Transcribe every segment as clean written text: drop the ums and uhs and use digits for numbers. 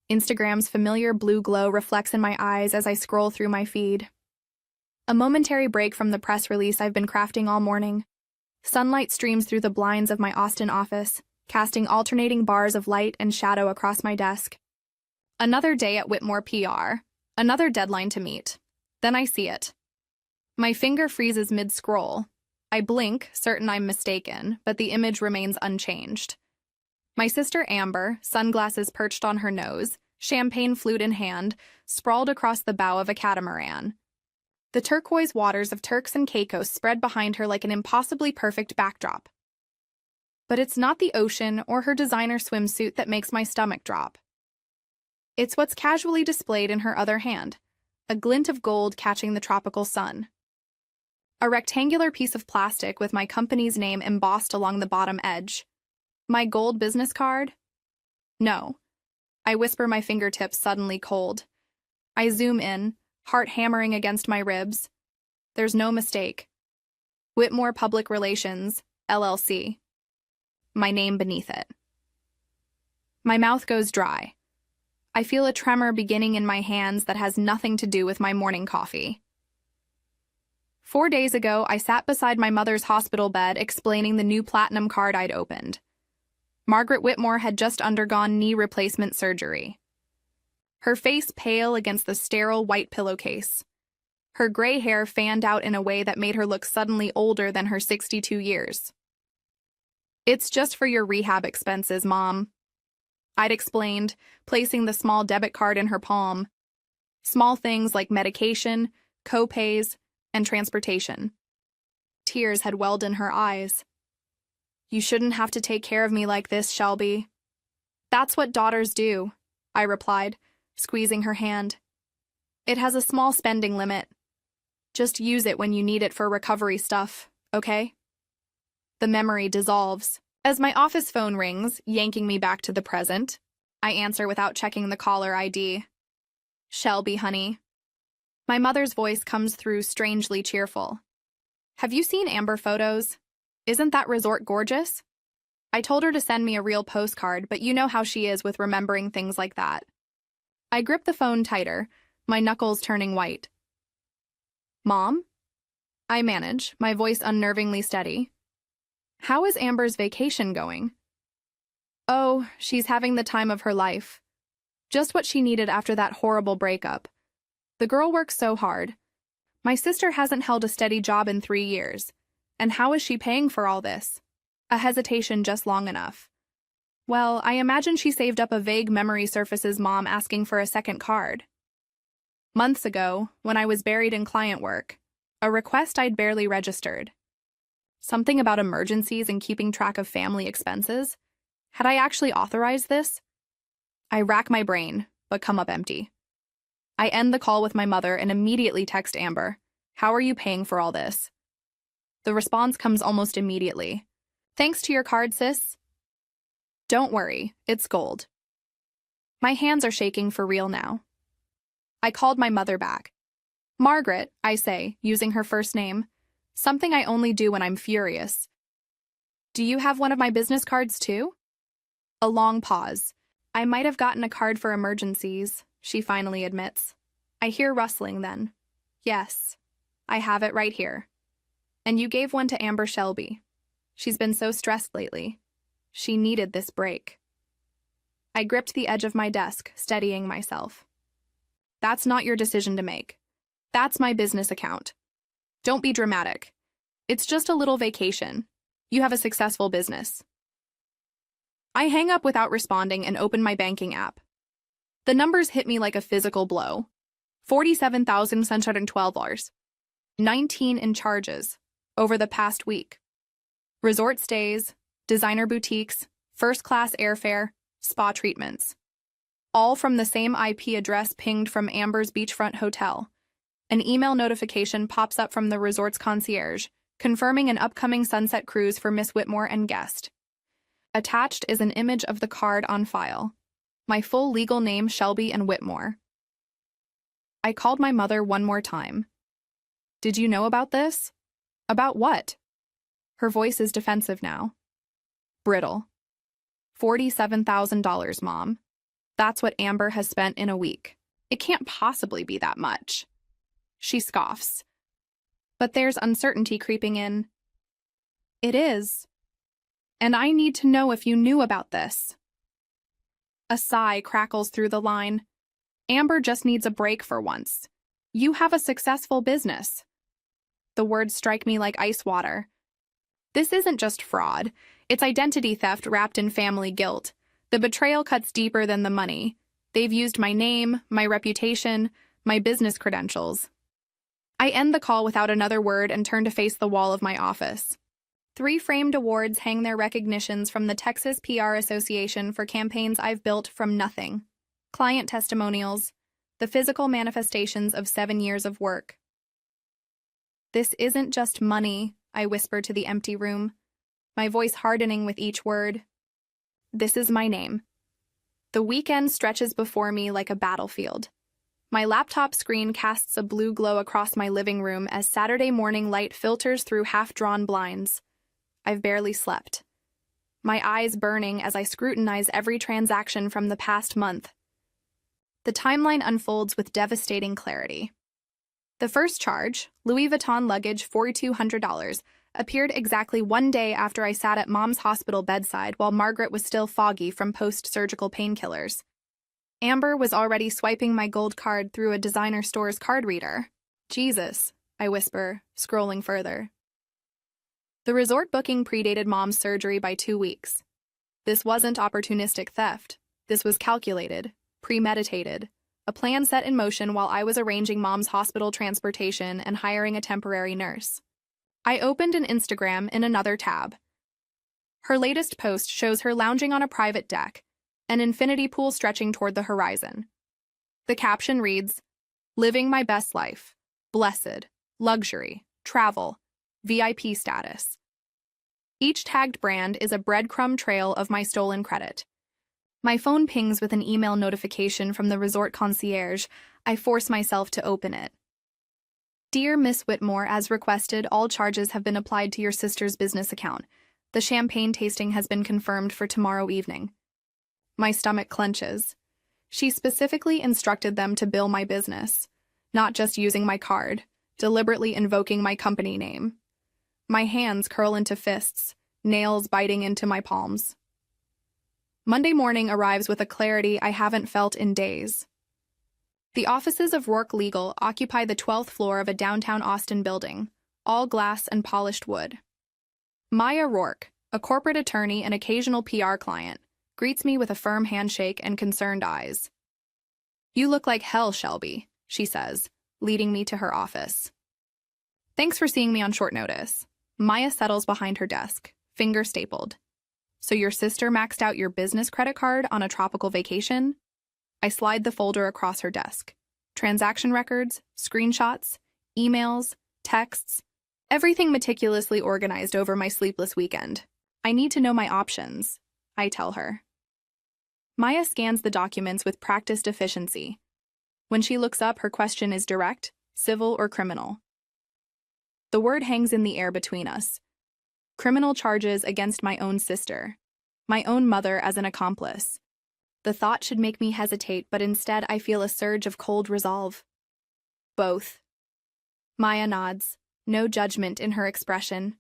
Instagram's familiar blue glow reflects in my eyes as I scroll through my feed. A momentary break from the press release I've been crafting all morning. Sunlight streams through the blinds of my Austin office, casting alternating bars of light and shadow across my desk. Another day at Whitmore PR. Another deadline to meet. Then I see it. My finger freezes mid-scroll. I blink, certain I'm mistaken, but the image remains unchanged. My sister Amber, sunglasses perched on her nose, champagne flute in hand, sprawled across the bow of a catamaran. The turquoise waters of Turks and Caicos spread behind her like an impossibly perfect backdrop. But it's not the ocean or her designer swimsuit that makes my stomach drop. It's what's casually displayed in her other hand, a glint of gold catching the tropical sun. A rectangular piece of plastic with my company's name embossed along the bottom edge. My gold business card? No. I whisper, my fingertips suddenly cold. I zoom in, heart hammering against my ribs. There's no mistake. Whitmore Public Relations, LLC. My name beneath it. My mouth goes dry. I feel a tremor beginning in my hands that has nothing to do with my morning coffee. 4 days ago, I sat beside my mother's hospital bed explaining the new platinum card I'd opened. Margaret Whitmore had just undergone knee replacement surgery. Her face pale against the sterile white pillowcase. Her gray hair fanned out in a way that made her look suddenly older than her 62 years. "It's just for your rehab expenses, Mom," I'd explained, placing the small debit card in her palm. Small things like medication, co-pays, and transportation. Tears had welled in her eyes. "You shouldn't have to take care of me like this, Shelby." "That's what daughters do," I replied, squeezing her hand. "It has a small spending limit. Just use it when you need it for recovery stuff, okay?" The memory dissolves. As my office phone rings, yanking me back to the present, I answer without checking the caller ID. "Shelby, honey." My mother's voice comes through strangely cheerful. "Have you seen Amber photos? Isn't that resort gorgeous?" I told her to send me a real postcard, but you know how she is with remembering things like that. I grip the phone tighter, my knuckles turning white. "Mom?" I manage, my voice unnervingly steady. "How is Amber's vacation going?" "Oh, she's having the time of her life. Just what she needed after that horrible breakup. The girl works so hard. My sister hasn't held a steady job in 3 years. And how is she paying for all this?" A hesitation just long enough. "Well, I imagine she saved up a vague memory surfaces Mom asking for a second card. Months ago, when I was buried in client work, a request I'd barely registered. Something about emergencies and keeping track of family expenses. Had I actually authorized this? I rack my brain, but come up empty. I end the call with my mother and immediately text Amber, "How are you paying for all this?" The response comes almost immediately. "Thanks to your card, sis." Don't worry, it's gold. My hands are shaking for real now. I called my mother back. "Margaret," I say, using her first name, something I only do when I'm furious. "Do you have one of my business cards too?" A long pause. "I might have gotten a card for emergencies," she finally admits. I hear rustling then. "Yes, I have it right here. And you gave one to Amber Shelby. She's been so stressed lately. She needed this break." I gripped the edge of my desk, steadying myself. "That's not your decision to make. That's my business account. Don't be dramatic. It's just a little vacation. You have a successful business." I hang up without responding and open my banking app. The numbers hit me like a physical blow. $47,612. 19 in charges over the past week. Resort stays, designer boutiques, first-class airfare, spa treatments. All from the same IP address pinged from Amber's beachfront hotel. An email notification pops up from the resort's concierge, confirming an upcoming sunset cruise for Miss Whitmore and guest. Attached is an image of the card on file. My full legal name, Shelby and Whitmore. I called my mother one more time. "Did you know about this?" "About what?" Her voice is defensive now. Brittle. $47,000, Mom. That's what Amber has spent in a week. It can't possibly be that much. She scoffs. But there's uncertainty creeping in. It is. And I need to know if you knew about this. A sigh crackles through the line. Amber just needs a break for once. You have a successful business. The words strike me like ice water. This isn't just fraud. It's identity theft wrapped in family guilt. The betrayal cuts deeper than the money. They've used my name, my reputation, my business credentials. I end the call without another word and turn to face the wall of my office. 3 framed awards hang their recognitions from the Texas PR Association for campaigns I've built from nothing. Client testimonials, the physical manifestations of 7 years of work. This isn't just money, I whisper to the empty room, my voice hardening with each word. This is my name. The weekend stretches before me like a battlefield. My laptop screen casts a blue glow across my living room as Saturday morning light filters through half-drawn blinds. I've barely slept. My eyes burning as I scrutinize every transaction from the past month. The timeline unfolds with devastating clarity. The first charge, Louis Vuitton luggage $4,200, appeared exactly 1 day after I sat at Mom's hospital bedside while Margaret was still foggy from post-surgical painkillers. Amber was already swiping my gold card through a designer store's card reader. Jesus, I whisper, scrolling further. The resort booking predated Mom's surgery by 2 weeks. This wasn't opportunistic theft. This was calculated, premeditated, a plan set in motion while I was arranging Mom's hospital transportation and hiring a temporary nurse. I opened an Instagram in another tab. Her latest post shows her lounging on a private deck, an infinity pool stretching toward the horizon. The caption reads, "Living my best life. Blessed. Luxury. Travel. VIP status." Each tagged brand is a breadcrumb trail of my stolen credit. My phone pings with an email notification from the resort concierge. I force myself to open it. "Dear Miss Whitmore, as requested, all charges have been applied to your sister's business account. The champagne tasting has been confirmed for tomorrow evening." My stomach clenches. She specifically instructed them to bill my business, not just using my card, deliberately invoking my company name. My hands curl into fists, nails biting into my palms. Monday morning arrives with a clarity I haven't felt in days. The offices of Rourke Legal occupy the 12th floor of a downtown Austin building, all glass and polished wood. Maya Rourke, a corporate attorney and occasional PR client, greets me with a firm handshake and concerned eyes. "You look like hell, Shelby," she says, leading me to her office. "Thanks for seeing me on short notice." Maya settles behind her desk, finger stapled. "So your sister maxed out your business credit card on a tropical vacation?" I slide the folder across her desk. Transaction records, screenshots, emails, texts, everything meticulously organized over my sleepless weekend. "I need to know my options," I tell her. Maya scans the documents with practiced efficiency. When she looks up, her question is direct, civil or criminal. The word hangs in the air between us. Criminal charges against my own sister, my own mother as an accomplice. The thought should make me hesitate, but instead I feel a surge of cold resolve. "Both." Maya nods, no judgment in her expression.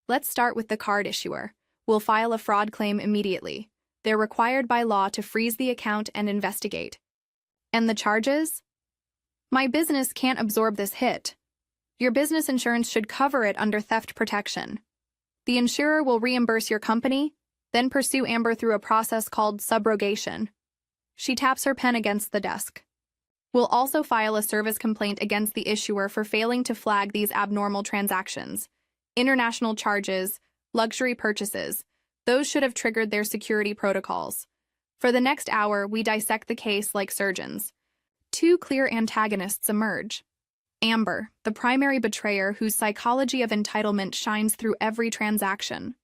"Let's start with the card issuer. We'll file a fraud claim immediately. They're required by law to freeze the account and investigate." "And the charges?" "My business can't absorb this hit. Your business insurance should cover it under theft protection. The insurer will reimburse your company, then pursue Amber through a process called subrogation." She taps her pen against the desk. "We'll also file a service complaint against the issuer for failing to flag these abnormal transactions. International charges, luxury purchases, those should have triggered their security protocols. For the next hour, we dissect the case like surgeons. 2 clear antagonists emerge. Amber, the primary betrayer whose psychology of entitlement shines through every transaction.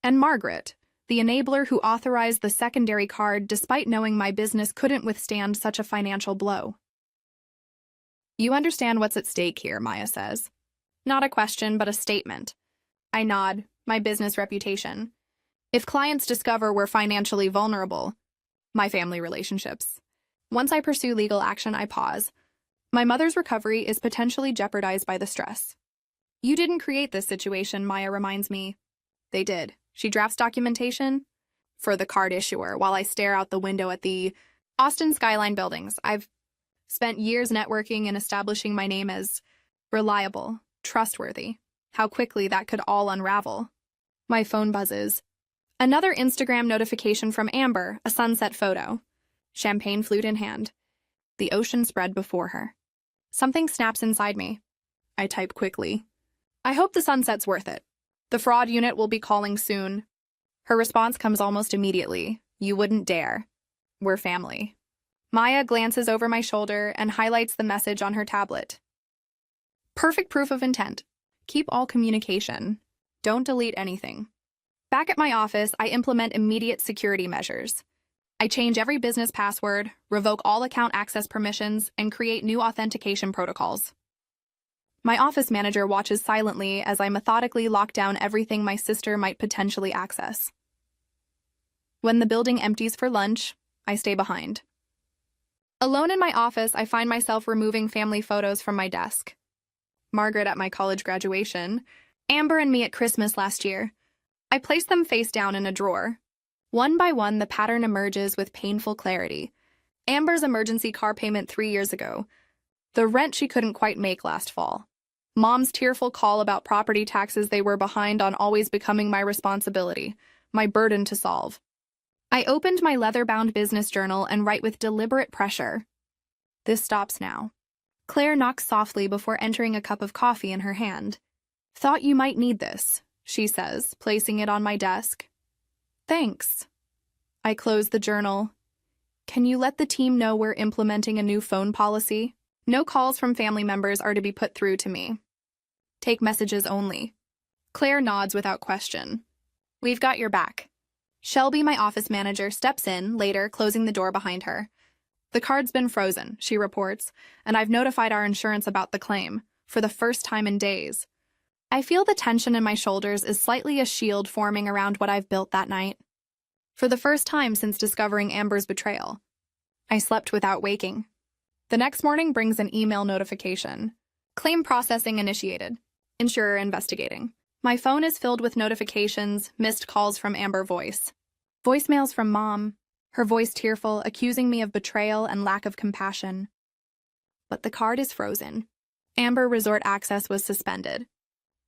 And Margaret, the enabler who authorized the secondary card despite knowing my business couldn't withstand such a financial blow. "You understand what's at stake here," Maya says. Not a question, but a statement. I nod, my business reputation. If clients discover we're financially vulnerable, My family relationships. Once I pursue legal action, I pause. My mother's recovery is potentially jeopardized by the stress. You didn't create this situation, Maya reminds me. They did. She drafts documentation for the card issuer while I stare out the window at the Austin skyline buildings. I've spent years networking and establishing my name as reliable, trustworthy. How quickly that could all unravel. My phone buzzes. Another Instagram notification from Amber, a sunset photo. Champagne flute in hand. The ocean spread before her. Something snaps inside me. I type quickly. I hope the sunset's worth it. The fraud unit will be calling soon. Her response comes almost immediately. You wouldn't dare. We're family. Maya glances over my shoulder and highlights the message on her tablet. Perfect proof of intent. Keep all communication. Don't delete anything. Back at my office, I implement immediate security measures. I change every business password, revoke all account access permissions, and create new authentication protocols. My office manager watches silently as I methodically lock down everything my sister might potentially access. When the building empties for lunch, I stay behind. Alone in my office, I find myself removing family photos from my desk. Margaret at my college graduation, Amber and me at Christmas last year. I place them face down in a drawer. One by one, the pattern emerges with painful clarity. Amber's emergency car payment 3 years ago. The rent she couldn't quite make last fall. Mom's tearful call about property taxes they were behind on always becoming my responsibility, my burden to solve. I opened my leather-bound business journal and write with deliberate pressure. This stops now. Claire knocks softly before entering a cup of coffee in her hand. Thought you might need this, she says, placing it on my desk. Thanks. I close the journal. Can you let the team know we're implementing a new phone policy? No calls from family members are to be put through to me. Take messages only. Claire nods without question. We've got your back. Shelby, my office manager, steps in, later closing the door behind her. The card's been frozen, she reports, and I've notified our insurance about the claim, for the first time in days. I feel the tension in my shoulders is slightly a shield forming around what I've built that night. For the first time since discovering Amber's betrayal, I slept without waking. The next morning brings an email notification. Claim processing initiated. Insurer investigating. My phone is filled with notifications, missed calls from Amber Voice. Voicemails from Mom, her voice tearful, accusing me of betrayal and lack of compassion. But the card is frozen. Amber Resort access was suspended.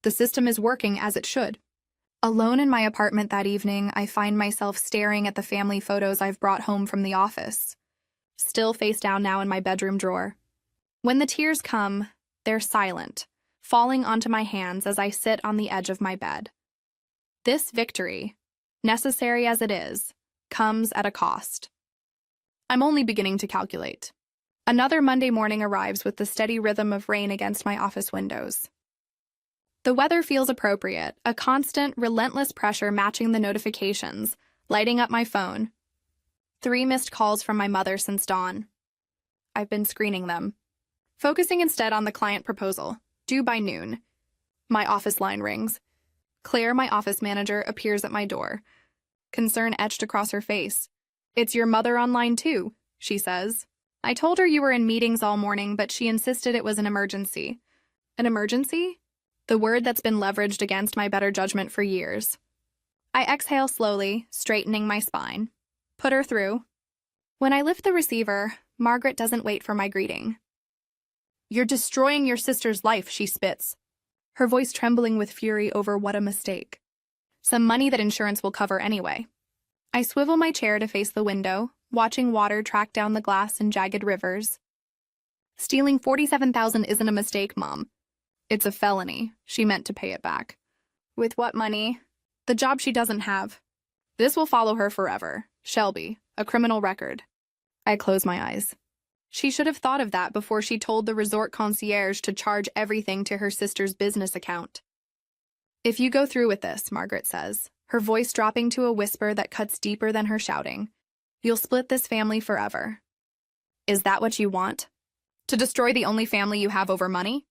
The system is working as it should. Alone in my apartment that evening, I find myself staring at the family photos I've brought home from the office. Still face down now in my bedroom drawer. When the tears come, they're silent, falling onto my hands as I sit on the edge of my bed. This victory, necessary as it is, comes at a cost. I'm only beginning to calculate. Another Monday morning arrives with the steady rhythm of rain against my office windows. The weather feels appropriate, a constant, relentless pressure matching the notifications, lighting up my phone. 3 missed calls from my mother since dawn. I've been screening them. Focusing instead on the client proposal, due by noon. My office line rings. Claire, my office manager, appears at my door. Concern etched across her face. It's your mother online too, she says. I told her you were in meetings all morning, but she insisted it was an emergency. An emergency? The word that's been leveraged against my better judgment for years. I exhale slowly, straightening my spine. Put her through. When I lift the receiver, Margaret doesn't wait for my greeting. You're destroying your sister's life, she spits, her voice trembling with fury over what a mistake. Some money that insurance will cover anyway. I swivel my chair to face the window, watching water track down the glass in jagged rivers. Stealing $47,000 isn't a mistake, Mom. It's a felony. She meant to pay it back. With what money? The job she doesn't have. This will follow her forever. Shelby, a criminal record. I close my eyes. She should have thought of that before she told the resort concierge to charge everything to her sister's business account. If you go through with this, Margaret says, her voice dropping to a whisper that cuts deeper than her shouting, you'll split this family forever. Is that what you want? To destroy the only family you have over money?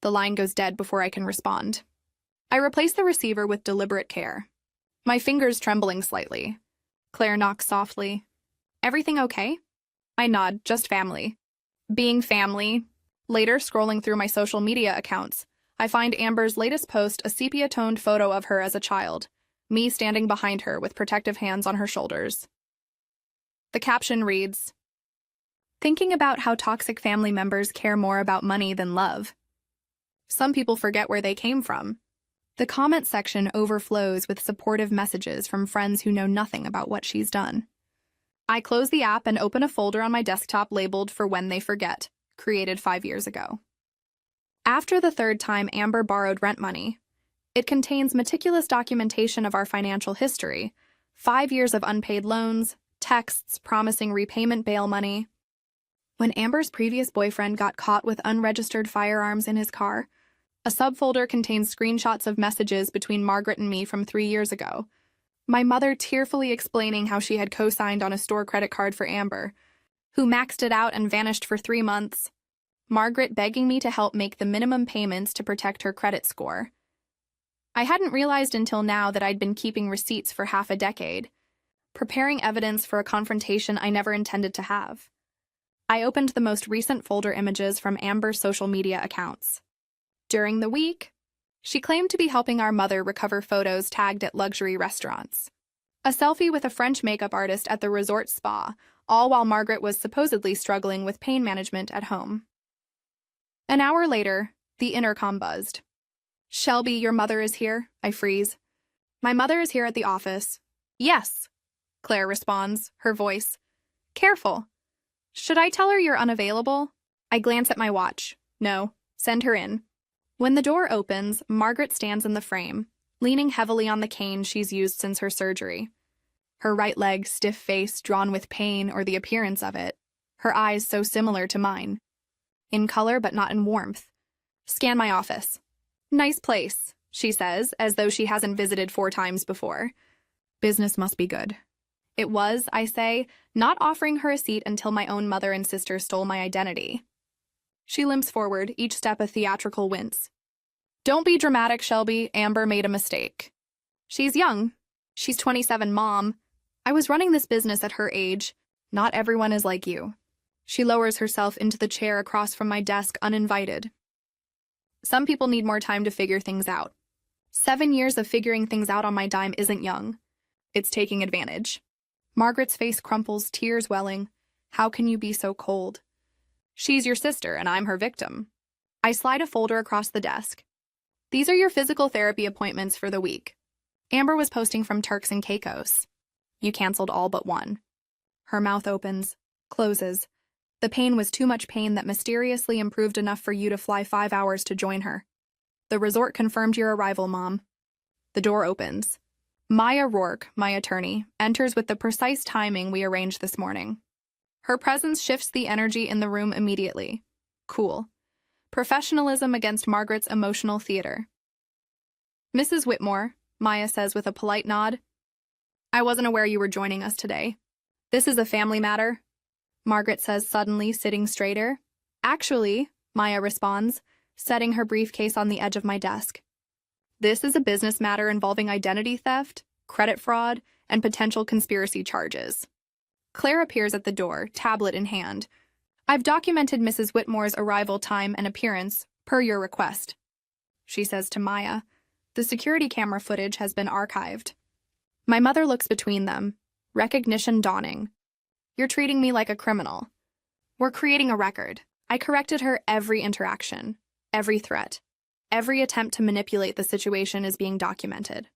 The line goes dead before I can respond. I replace the receiver with deliberate care. My fingers trembling slightly. Claire knocks softly. Everything okay? I nod, just family. Being family. Later, scrolling through my social media accounts, I find Amber's latest post a sepia-toned photo of her as a child, me standing behind her with protective hands on her shoulders. The caption reads, "Thinking about how toxic family members care more about money than love. Some people forget where they came from." The comment section overflows with supportive messages from friends who know nothing about what she's done. I close the app and open a folder on my desktop labeled "For When They Forget," created 5 years ago. After the third time Amber borrowed rent money, it contains meticulous documentation of our financial history, 5 years of unpaid loans, texts promising repayment bail money. When Amber's previous boyfriend got caught with unregistered firearms in his car, a subfolder contains screenshots of messages between Margaret and me from 3 years ago. My mother tearfully explaining how she had co-signed on a store credit card for Amber, who maxed it out and vanished for 3 months. Margaret begging me to help make the minimum payments to protect her credit score. I hadn't realized until now that I'd been keeping receipts for half a decade, preparing evidence for a confrontation I never intended to have. I opened the most recent folder images from Amber's social media accounts. During the week, she claimed to be helping our mother recover photos tagged at luxury restaurants. A selfie with a French makeup artist at the resort spa, all while Margaret was supposedly struggling with pain management at home. An hour later, the intercom buzzed. "Shelby, your mother is here," I freeze. "My mother is here at the office." "Yes," Claire responds, her voice. "Careful. Should I tell her you're unavailable?" I glance at my watch. "No, send her in." When the door opens, Margaret stands in the frame, leaning heavily on the cane she's used since her surgery. Her right leg stiff-faced, drawn with pain or the appearance of it, her eyes so similar to mine. In color but not in warmth. "Scan my office." "Nice place," she says, as though she hasn't visited 4 times before. "Business must be good." It was, I say, not offering her a seat until my own mother and sister stole my identity. She limps forward, each step a theatrical wince. "Don't be dramatic, Shelby. Amber made a mistake." "She's young. She's 27, Mom. I was running this business at her age. Not everyone is like you." She lowers herself into the chair across from my desk uninvited. "Some people need more time to figure things out. 7 years of figuring things out on my dime isn't young. It's taking advantage." Margaret's face crumples, tears welling. "How can you be so cold?" "She's your sister, and I'm her victim." I slide a folder across the desk. "These are your physical therapy appointments for the week. Amber was posting from Turks and Caicos. You canceled all but one." Her mouth opens, closes. "The pain was too much pain that mysteriously improved enough for you to fly 5 hours to join her. The resort confirmed your arrival, Mom." The door opens. Maya Rourke, my attorney, enters with the precise timing we arranged this morning. Her presence shifts the energy in the room immediately. Cool. Professionalism against Margaret's emotional theater. "Mrs. Whitmore," Maya says with a polite nod. "I wasn't aware you were joining us today. This is a family matter," Margaret says suddenly, sitting straighter. "Actually," Maya responds, setting her briefcase on the edge of my desk. "This is a business matter involving identity theft, credit fraud, and potential conspiracy charges." Claire appears at the door, tablet in hand. "I've documented Mrs. Whitmore's arrival time and appearance, per your request," she says to Maya. "The security camera footage has been archived." My mother looks between them, recognition dawning. "You're treating me like a criminal." "We're creating a record." I corrected her every interaction, every threat, every attempt to manipulate the situation is being documented.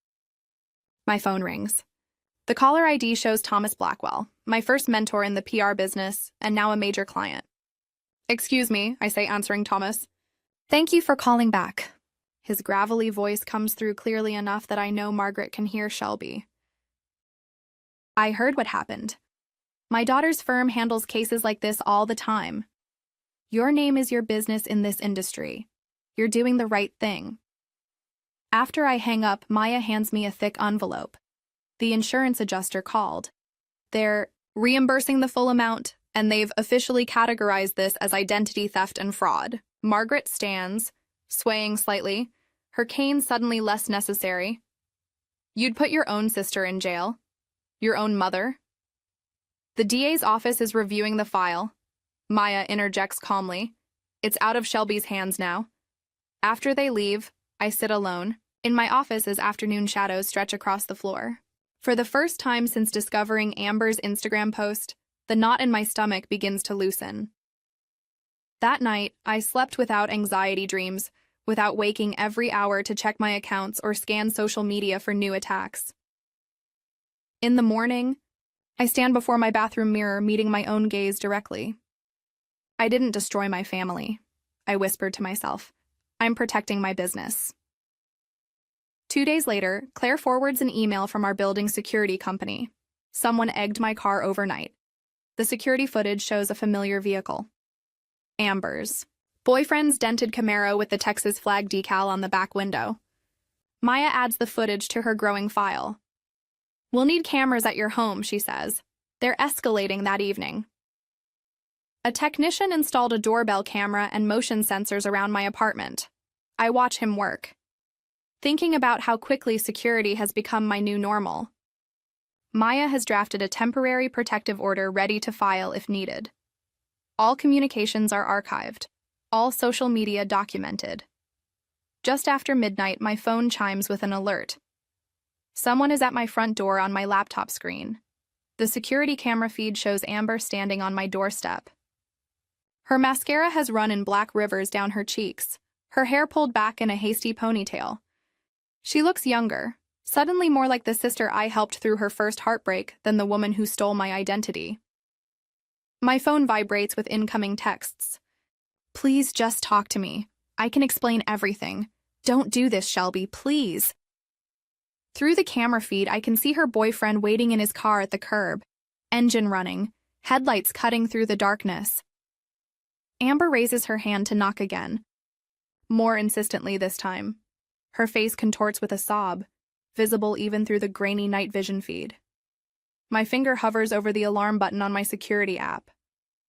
My phone rings. The caller ID shows Thomas Blackwell, my first mentor in the PR business, and now a major client. "Excuse me," I say, answering Thomas. "Thank you for calling back." His gravelly voice comes through clearly enough that I know Margaret can hear Shelby. "I heard what happened. My daughter's firm handles cases like this all the time. Your name is your business in this industry. You're doing the right thing." After I hang up, Maya hands me a thick envelope. The insurance adjuster called. They're reimbursing the full amount, and they've officially categorized this as identity theft and fraud. Margaret stands, swaying slightly, her cane suddenly less necessary. "You'd put your own sister in jail? Your own mother?" The DA's office is reviewing the file. Maya interjects calmly. It's out of Shelby's hands now. After they leave, I sit alone. In my office as afternoon shadows stretch across the floor. For the first time since discovering Amber's Instagram post, the knot in my stomach begins to loosen. That night, I slept without anxiety dreams, without waking every hour to check my accounts or scan social media for new attacks. In the morning, I stand before my bathroom mirror, meeting my own gaze directly. I didn't destroy my family, I whispered to myself. I'm protecting my business. 2 days later, Claire forwards an email from our building security company. Someone egged my car overnight. The security footage shows a familiar vehicle. Amber's. Boyfriend's dented Camaro with the Texas flag decal on the back window. Maya adds the footage to her growing file. We'll need cameras at your home, she says. They're escalating that evening. A technician installed a doorbell camera and motion sensors around my apartment. I watch him work, thinking about how quickly security has become my new normal. Maya has drafted a temporary protective order ready to file if needed. All communications are archived, all social media documented. Just after midnight, my phone chimes with an alert. Someone is at my front door on my laptop screen. The security camera feed shows Amber standing on my doorstep. Her mascara has run in black rivers down her cheeks, her hair pulled back in a hasty ponytail. She looks younger, suddenly more like the sister I helped through her first heartbreak than the woman who stole my identity. My phone vibrates with incoming texts. Please just talk to me. I can explain everything. Don't do this, Shelby, please. Through the camera feed, I can see her boyfriend waiting in his car at the curb, engine running, headlights cutting through the darkness. Amber raises her hand to knock again, more insistently this time. Her face contorts with a sob, visible even through the grainy night vision feed. My finger hovers over the alarm button on my security app.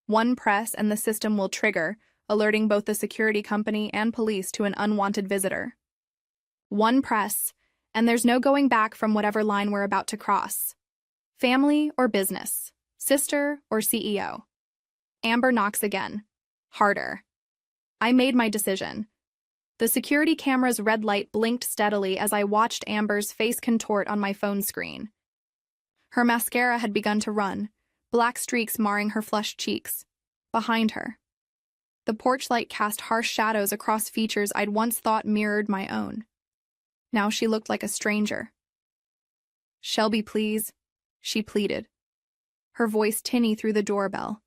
One press and the system will trigger, alerting both the security company and police to an unwanted visitor. One press, and there's no going back from whatever line we're about to cross. Family or business, sister or CEO. Amber knocks again. Harder. I made my decision. The security camera's red light blinked steadily as I watched Amber's face contort on my phone screen. Her mascara had begun to run, black streaks marring her flushed cheeks. Behind her, the porch light cast harsh shadows across features I'd once thought mirrored my own. Now she looked like a stranger. Shelby, please, she pleaded, her voice tinny through the doorbell.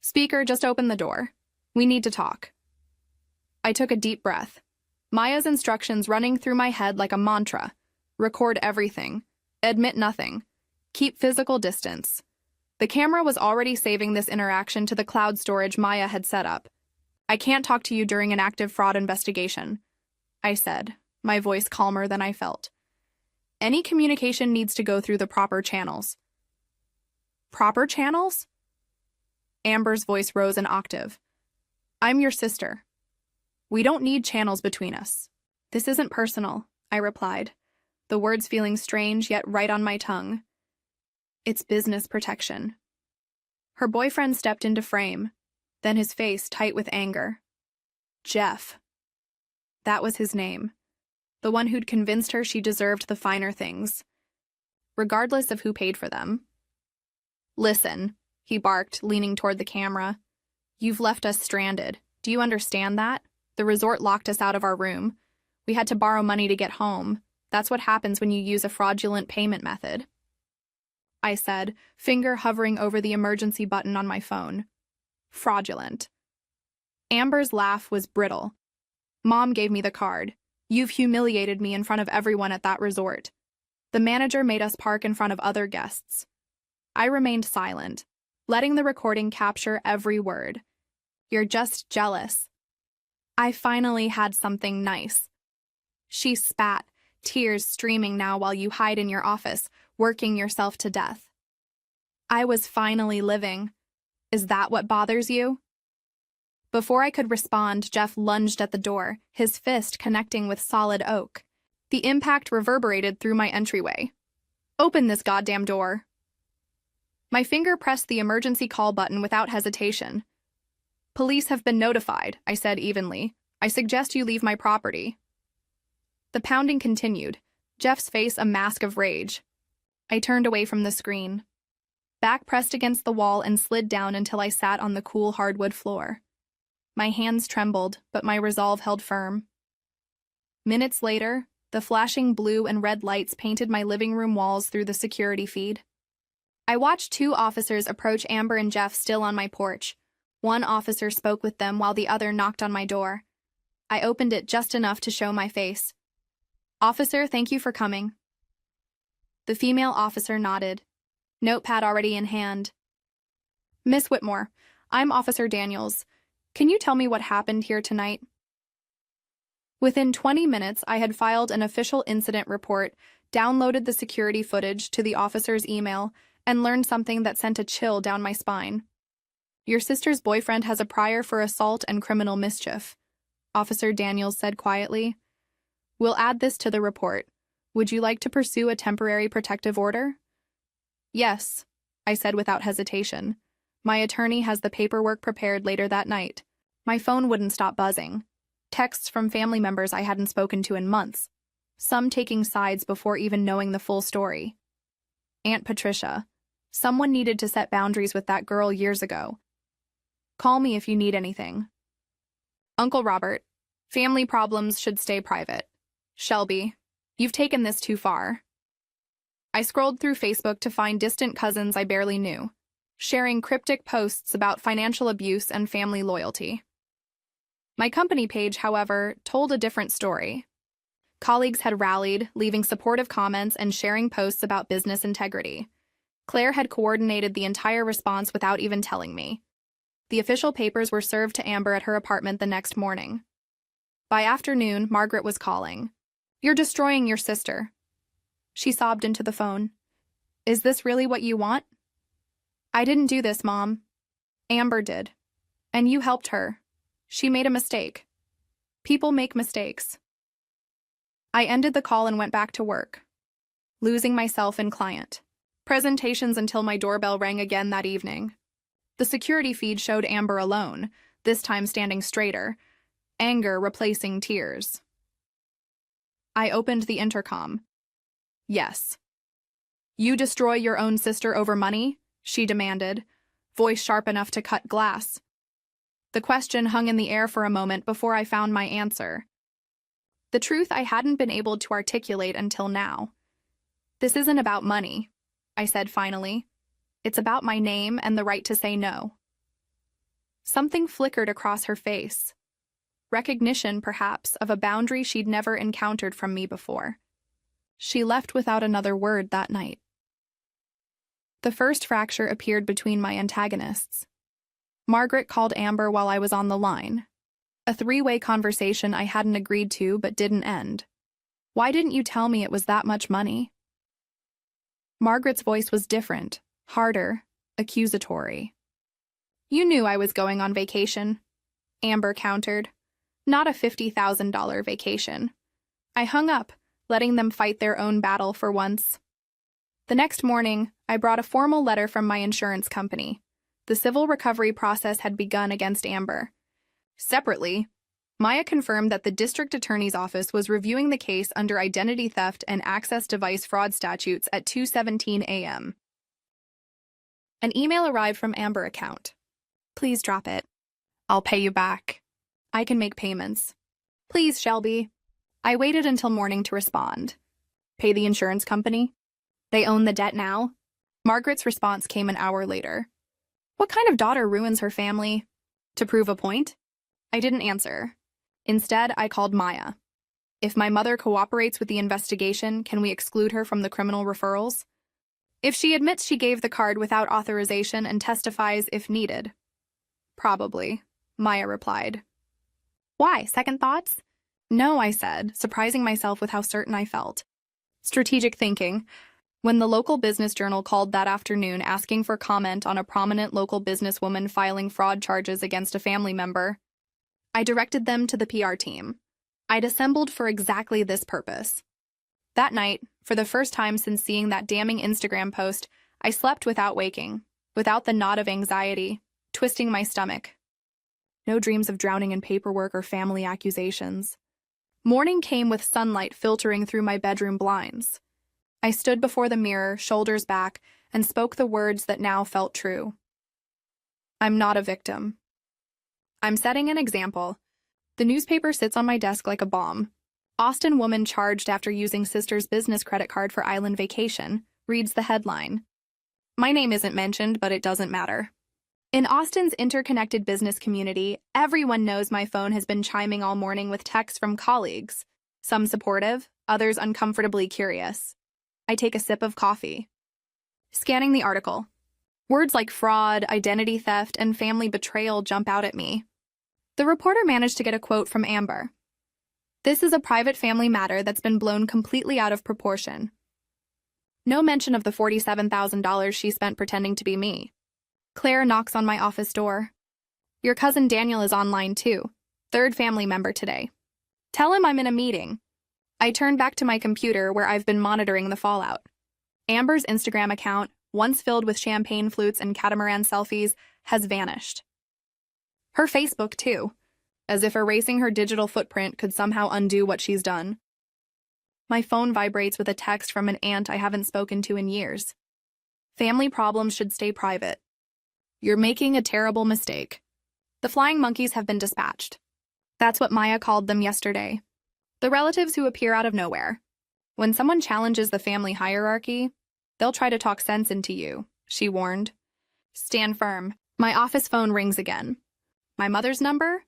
Speaker, just open the door. We need to talk. I took a deep breath, Maya's instructions running through my head like a mantra. Record everything. Admit nothing. Keep physical distance. The camera was already saving this interaction to the cloud storage Maya had set up. I can't talk to you during an active fraud investigation, I said, my voice calmer than I felt. Any communication needs to go through the proper channels. Proper channels? Amber's voice rose an octave. I'm your sister. We don't need channels between us. This isn't personal, I replied, the words feeling strange yet right on my tongue. It's business protection. Her boyfriend stepped into frame, then his face tight with anger. Jeff. That was his name. The one who'd convinced her she deserved the finer things, regardless of who paid for them. Listen, he barked, leaning toward the camera. You've left us stranded. Do you understand that? The resort locked us out of our room. We had to borrow money to get home. That's what happens when you use a fraudulent payment method, I said, finger hovering over the emergency button on my phone. Fraudulent. Amber's laugh was brittle. Mom gave me the card. You've humiliated me in front of everyone at that resort. The manager made us park in front of other guests. I remained silent, letting the recording capture every word. You're just jealous. I finally had something nice. She spat, tears streaming now while you hide in your office, working yourself to death. I was finally living. Is that what bothers you? Before I could respond, Jeff lunged at the door, his fist connecting with solid oak. The impact reverberated through my entryway. Open this goddamn door. My finger pressed the emergency call button without hesitation. "Police have been notified," I said evenly. "I suggest you leave my property." The pounding continued, Jeff's face a mask of rage. I turned away from the screen. Back pressed against the wall and slid down until I sat on the cool hardwood floor. My hands trembled, but my resolve held firm. Minutes later, the flashing blue and red lights painted my living room walls through the security feed. I watched two officers approach Amber and Jeff still on my porch. One officer spoke with them while the other knocked on my door. I opened it just enough to show my face. "Officer, thank you for coming." The female officer nodded, notepad already in hand. "Miss Whitmore, I'm Officer Daniels. Can you tell me what happened here tonight?" Within 20 minutes, I had filed an official incident report, downloaded the security footage to the officer's email, and learned something that sent a chill down my spine. "Your sister's boyfriend has a prior for assault and criminal mischief," Officer Daniels said quietly. "We'll add this to the report. Would you like to pursue a temporary protective order?" "Yes," I said without hesitation. My attorney has the paperwork prepared later that night. My phone wouldn't stop buzzing. Texts from family members I hadn't spoken to in months, some taking sides before even knowing the full story. "Aunt Patricia, someone needed to set boundaries with that girl years ago. Call me if you need anything. Uncle Robert, family problems should stay private. Shelby, you've taken this too far." I scrolled through Facebook to find distant cousins I barely knew, sharing cryptic posts about financial abuse and family loyalty. My company page, however, told a different story. Colleagues had rallied, leaving supportive comments and sharing posts about business integrity. Claire had coordinated the entire response without even telling me. The official papers were served to Amber at her apartment the next morning. By afternoon, Margaret was calling. "You're destroying your sister." She sobbed into the phone. "Is this really what you want?" "I didn't do this, Mom. Amber did. And you helped her. She made a mistake. People make mistakes." I ended the call and went back to work, losing myself in client presentations until my doorbell rang again that evening. The security feed showed Amber alone, this time standing straighter, anger replacing tears. I opened the intercom. "Yes." "You destroy your own sister over money?" she demanded, voice sharp enough to cut glass. The question hung in the air for a moment before I found my answer. The truth I hadn't been able to articulate until now. "This isn't about money," I said finally. "It's about my name and the right to say no." Something flickered across her face. Recognition, perhaps, of a boundary she'd never encountered from me before. She left without another word that night. The first fracture appeared between my antagonists. Margaret called Amber while I was on the line. A three-way conversation I hadn't agreed to but didn't end. "Why didn't you tell me it was that much money?" Margaret's voice was different, harder, accusatory. "You knew I was going on vacation," Amber countered. "Not a $50,000 vacation." I hung up, letting them fight their own battle for once. The next morning, I brought a formal letter from my insurance company. The civil recovery process had begun against Amber. Separately, Maya confirmed that the district attorney's office was reviewing the case under identity theft and access device fraud statutes at 2:17 a.m. An email arrived from Amber account. "Please drop it. I'll pay you back. I can make payments. Please, Shelby." I waited until morning to respond. "Pay the insurance company? They own the debt now?" Margaret's response came an hour later. "What kind of daughter ruins her family? To prove a point?" I didn't answer. Instead, I called Maya. "If my mother cooperates with the investigation, can we exclude her from the criminal referrals?" "If she admits she gave the card without authorization and testifies if needed." "Probably," Maya replied. "Why, second thoughts?" "No," I said, surprising myself with how certain I felt. "Strategic thinking." When the local business journal called that afternoon asking for comment on a prominent local businesswoman filing fraud charges against a family member, I directed them to the PR team. I'd assembled for exactly this purpose. That night, for the first time since seeing that damning Instagram post, I slept without waking, without the knot of anxiety, twisting my stomach. No dreams of drowning in paperwork or family accusations. Morning came with sunlight filtering through my bedroom blinds. I stood before the mirror, shoulders back, and spoke the words that now felt true. I'm not a victim. I'm setting an example. The newspaper sits on my desk like a bomb. Austin woman charged after using sister's business credit card for island vacation, reads the headline. My name isn't mentioned, but it doesn't matter. In Austin's interconnected business community, everyone knows my phone has been chiming all morning with texts from colleagues, some supportive, others uncomfortably curious. I take a sip of coffee. Scanning the article. Words like fraud, identity theft, and family betrayal jump out at me. The reporter managed to get a quote from Amber. This is a private family matter that's been blown completely out of proportion. No mention of the $47,000 she spent pretending to be me. Claire knocks on my office door. Your cousin Daniel is online too. Third family member today. Tell him I'm in a meeting. I turn back to my computer where I've been monitoring the fallout. Amber's Instagram account, once filled with champagne flutes and catamaran selfies, has vanished. Her Facebook too, as if erasing her digital footprint could somehow undo what she's done. My phone vibrates with a text from an aunt I haven't spoken to in years. Family problems should stay private. You're making a terrible mistake. The flying monkeys have been dispatched. That's what Maya called them yesterday. The relatives who appear out of nowhere. When someone challenges the family hierarchy, they'll try to talk sense into you, she warned. Stand firm. My office phone rings again. My mother's number?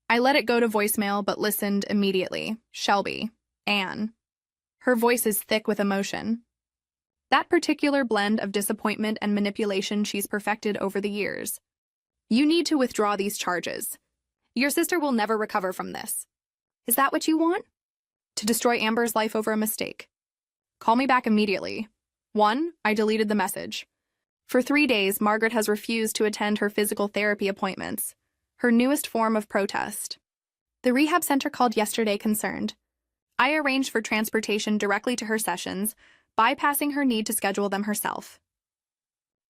I let it go to voicemail but listened immediately. Shelby. Anne. Her voice is thick with emotion. That particular blend of disappointment and manipulation she's perfected over the years. You need to withdraw these charges. Your sister will never recover from this. Is that what you want? To destroy Amber's life over a mistake. Call me back immediately. 1. I deleted the message. For 3 days, Margaret has refused to attend her physical therapy appointments, her newest form of protest. The rehab center called yesterday concerned. I arranged for transportation directly to her sessions, bypassing her need to schedule them herself.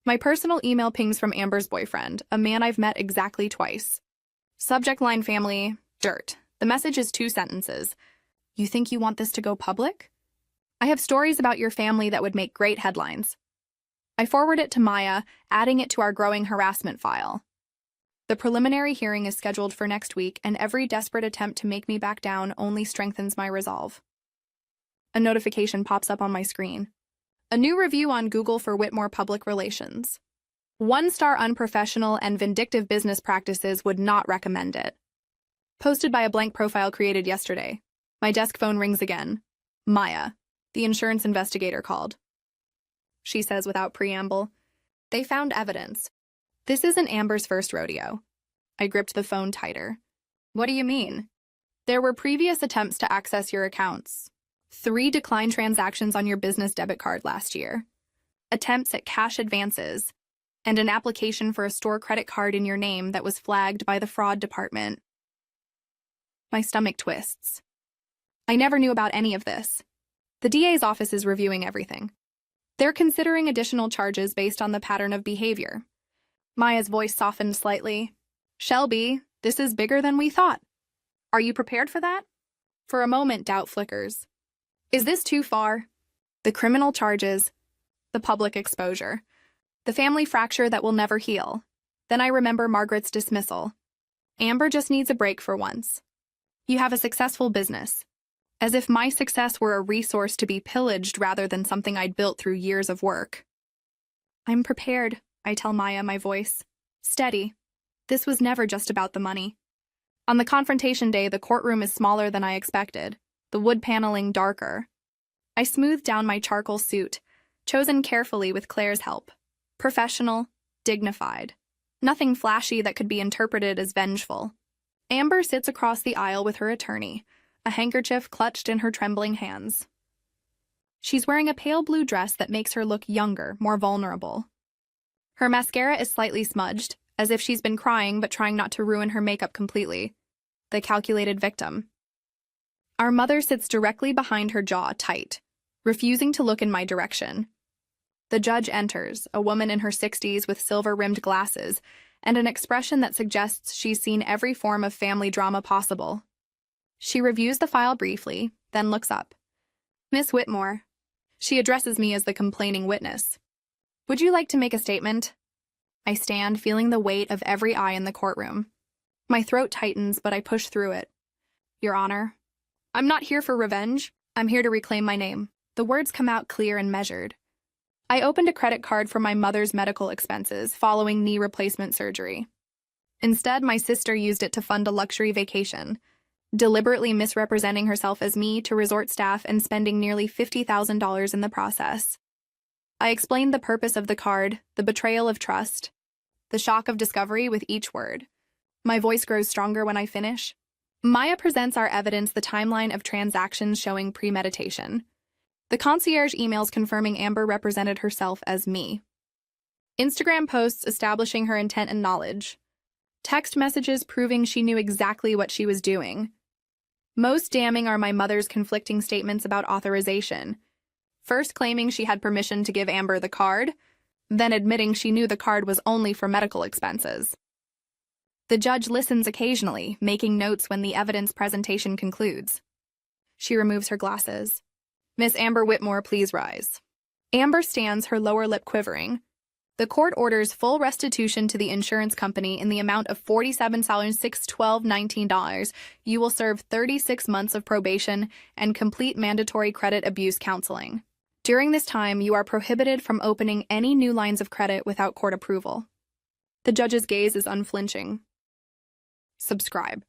My personal email pings from Amber's boyfriend, a man I've met exactly twice. Subject line family, dirt. The message is 2 sentences. You think you want this to go public? I have stories about your family that would make great headlines. I forward it to Maya, adding it to our growing harassment file. The preliminary hearing is scheduled for next week, and every desperate attempt to make me back down only strengthens my resolve. A notification pops up on my screen. A new review on Google for Whitmore Public Relations. 1-star unprofessional and vindictive business practices would not recommend it. Posted by a blank profile created yesterday. My desk phone rings again. Maya, the insurance investigator, called. She says without preamble, they found evidence. This isn't Amber's first rodeo. I gripped the phone tighter. What do you mean? There were previous attempts to access your accounts. 3 declined transactions on your business debit card last year. Attempts at cash advances. And an application for a store credit card in your name that was flagged by the fraud department. My stomach twists. I never knew about any of this. The DA's office is reviewing everything. They're considering additional charges based on the pattern of behavior. Maya's voice softened slightly. Shelby, this is bigger than we thought. Are you prepared for that? For a moment, doubt flickers. Is this too far? The criminal charges, the public exposure, the family fracture that will never heal. Then I remember Margaret's dismissal. Amber just needs a break for once. You have a successful business. As if my success were a resource to be pillaged rather than something I'd built through years of work. I'm prepared, I tell Maya, my voice steady. This was never just about the money. On the confrontation day, the courtroom is smaller than I expected, the wood paneling darker. I smoothed down my charcoal suit, chosen carefully with Claire's help. Professional, dignified. Nothing flashy that could be interpreted as vengeful. Amber sits across the aisle with her attorney, a handkerchief clutched in her trembling hands. She's wearing a pale blue dress that makes her look younger, more vulnerable. Her mascara is slightly smudged, as if she's been crying but trying not to ruin her makeup completely. The calculated victim. Our mother sits directly behind her, jaw tight, refusing to look in my direction. The judge enters, a woman in her 60s with silver-rimmed glasses, and an expression that suggests she's seen every form of family drama possible. She reviews the file briefly, then looks up. "Miss Whitmore." She addresses me as the complaining witness. "Would you like to make a statement?" I stand, feeling the weight of every eye in the courtroom. My throat tightens, but I push through it. "Your Honor, I'm not here for revenge. I'm here to reclaim my name." The words come out clear and measured. I opened a credit card for my mother's medical expenses following knee replacement surgery. Instead, my sister used it to fund a luxury vacation, deliberately misrepresenting herself as me to resort staff and spending nearly $50,000 in the process. I explained the purpose of the card, the betrayal of trust, the shock of discovery with each word. My voice grows stronger when I finish. Maya presents our evidence, the timeline of transactions showing premeditation. The concierge emails confirming Amber represented herself as me. Instagram posts establishing her intent and knowledge. Text messages proving she knew exactly what she was doing. Most damning are my mother's conflicting statements about authorization. First claiming she had permission to give Amber the card, then admitting she knew the card was only for medical expenses. The judge listens occasionally, making notes when the evidence presentation concludes. She removes her glasses. "Miss Amber Whitmore, please rise." Amber stands, her lower lip quivering. The court orders full restitution to the insurance company in the amount of $47,612.19. You will serve 36 months of probation and complete mandatory credit abuse counseling. During this time, you are prohibited from opening any new lines of credit without court approval. The judge's gaze is unflinching. Subscribe.